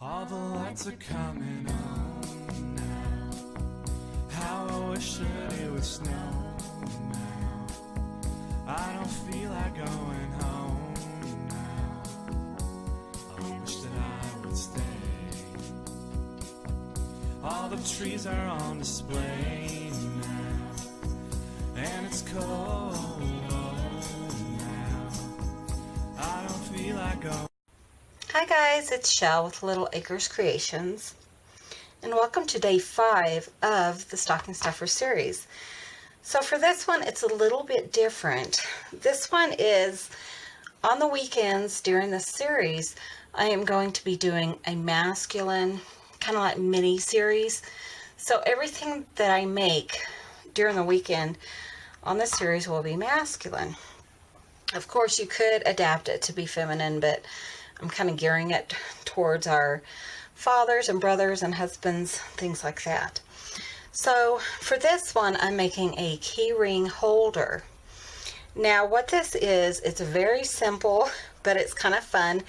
All the lights are coming on now. How I wish that it would snow now. I don't feel like going home now. I wish that I would stay. All the trees are on display now, and it's cold now. I don't feel like going. Hi guys, it's Shell with Little Acres Creations, and welcome to day 5 of the Stocking Stuffer series. So for this one, it's a little bit different. This one is on the weekends during this series. I am going to be doing a masculine, kind of like mini series. So everything that I make during the weekend on this series will be masculine. Of course, you could adapt it to be feminine, but I'm kind of gearing it towards our fathers and brothers and husbands, things like that. So for this one, I'm making a key ring holder. Now what this is, it's very simple, but it's kind of fun.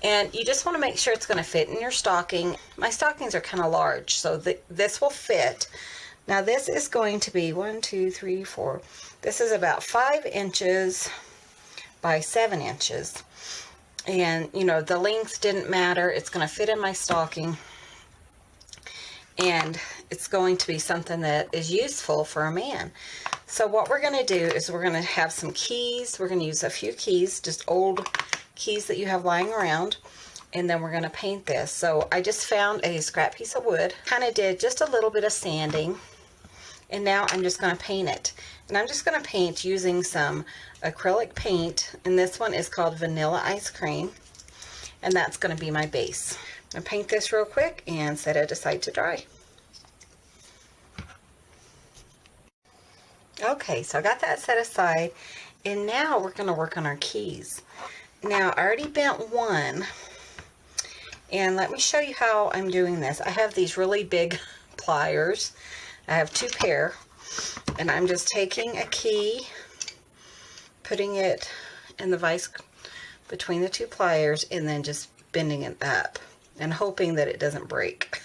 And you just want to make sure it's going to fit in your stocking. My stockings are kind of large, so this will fit. Now this is going to be 1, 2, 3, 4. This is about 5 inches by 7 inches. And, you know, the length didn't matter. It's going to fit in my stocking. And it's going to be something that is useful for a man. So what we're going to do is we're going to have some keys. We're going to use a few keys, just old keys that you have lying around. And then we're going to paint this. So I just found a scrap piece of wood. Kind of did just a little bit of sanding. And now I'm just going to paint it. And I'm just going to paint using some acrylic paint. And this one is called Vanilla Ice Cream. And that's going to be my base. I'm going to paint this real quick and set it aside to dry. Okay, so I got that set aside. And now we're going to work on our keys. Now, I already bent one. And let me show you how I'm doing this. I have these really big pliers. I have 2 pair, and I'm just taking a key, putting it in the vise between the 2 pliers, and then just bending it up and hoping that it doesn't break.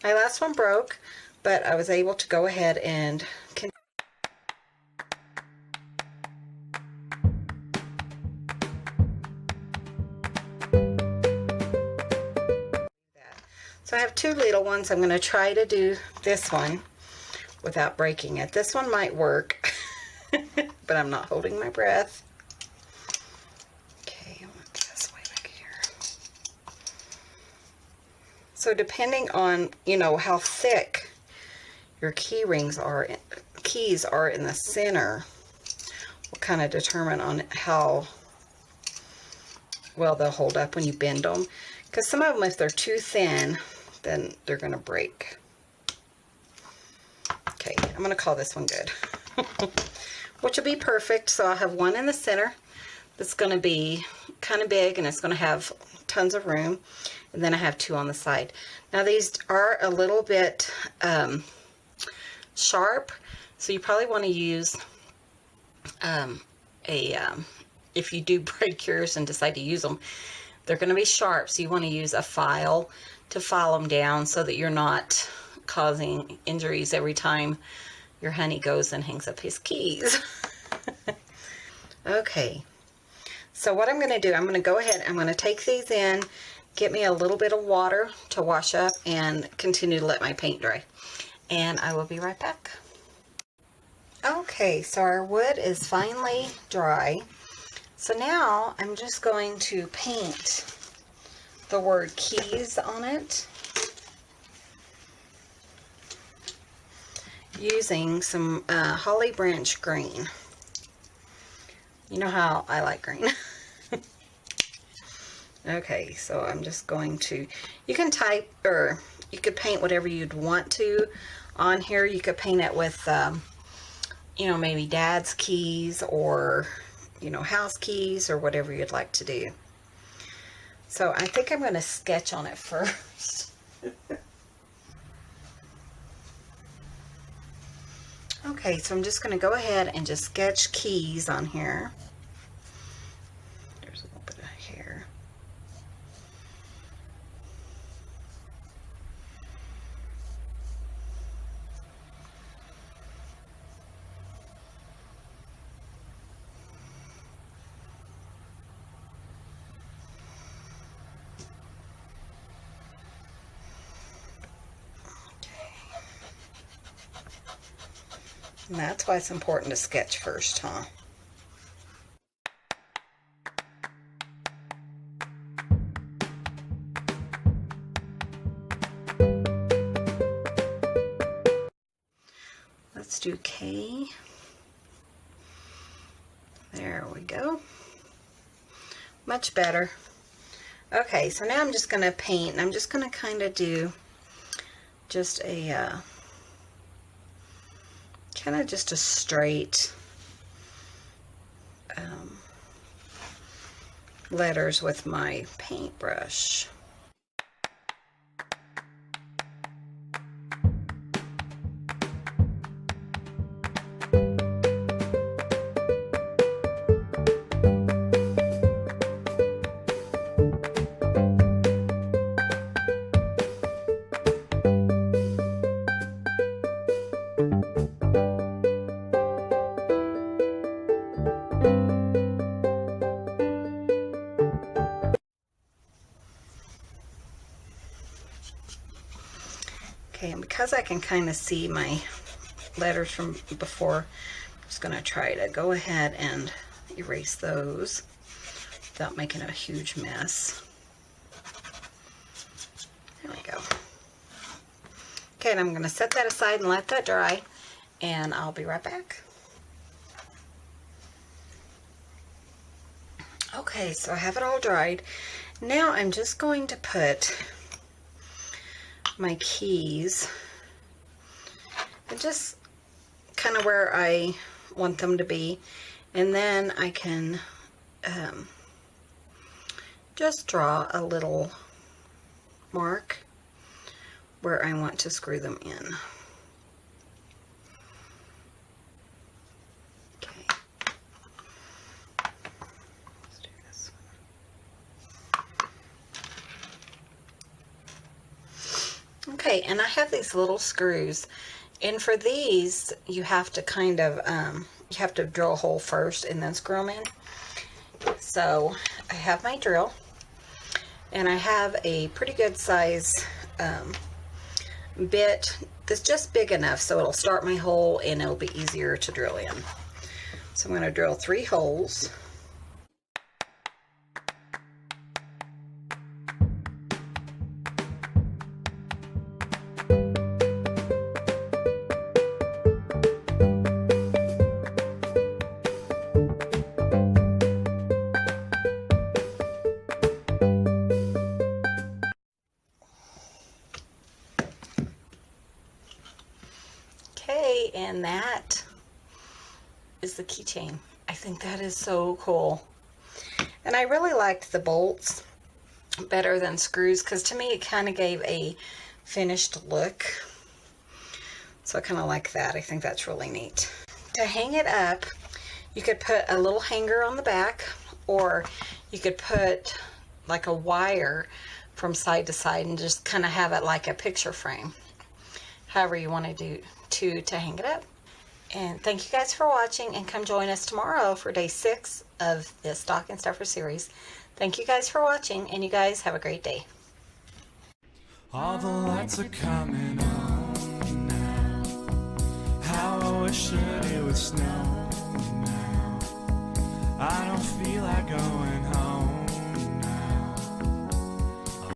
My last one broke, but I was able to go ahead and continue. So I have 2 little ones. I'm going to try to do this one without breaking it. This one might work, but I'm not holding my breath. Okay, I'll look this way back here. So depending on, you know, how thick your keys are in the center, will kind of determine on how well they'll hold up when you bend them. Because some of them, if they're too thin, then they're going to break. Okay, I'm going to call this one good. Which will be perfect. So I'll have one in the center that's going to be kind of big, and it's going to have tons of room. And then I have 2 on the side. Now these are a little bit sharp, so you probably want to use if you do break yours and decide to use them, they're going to be sharp, so you want to use a file to file them down so that you're not causing injuries every time your honey goes and hangs up his keys. Okay, so what I'm going to do, I'm going to go ahead, I'm going to take these in, get me a little bit of water to wash up, and continue to let my paint dry. And I will be right back. Okay, so our wood is finally dry. So now I'm just going to paint the word keys on it using some holly branch green. You know how I like green. Okay, so I'm just going to, you can type, or you could paint whatever you'd want to on here. You could paint it with, you know, maybe dad's keys, or, you know, house keys, or whatever you'd like to do. So I think I'm going to sketch on it first. Okay, so I'm just going to go ahead and just sketch keys on here. There's a little bit of hair. And that's why it's important to sketch first, huh? Let's do K. There we go. Much better. Okay, so now I'm just going to paint. I'm just going to kind of do just a kind of just a straight letters with my paintbrush. Okay, and because I can kind of see my letters from before, I'm just going to try to go ahead and erase those without making a huge mess. There we go. Okay, and I'm going to set that aside and let that dry, and I'll be right back. Okay, so I have it all dried. Now I'm just going to put my keys and just kind of where I want them to be, and then I can just draw a little mark where I want to screw them in. Okay. Let's do this one. Okay, and I have these little screws, and for these you have to kind of you have to drill a hole first and then screw them in. So I have my drill, and I have a pretty good size bit that's just big enough so it'll start my hole and it'll be easier to drill in. So I'm going to drill 3 holes. Okay, and that is the keychain. I think that is so cool. And I really liked the bolts better than screws because to me it kind of gave a finished look. So I kind of like that. I think that's really neat. To hang it up, you could put a little hanger on the back, or you could put like a wire from side to side and just kind of have it like a picture frame. However you want to do to hang it up. And thank you guys for watching, and come join us tomorrow for day 6 of the Stocking Stuffer series. Thank you guys for watching, and you guys have a great day. All the lights are coming on now. How I wish that it would snow now. I don't feel like going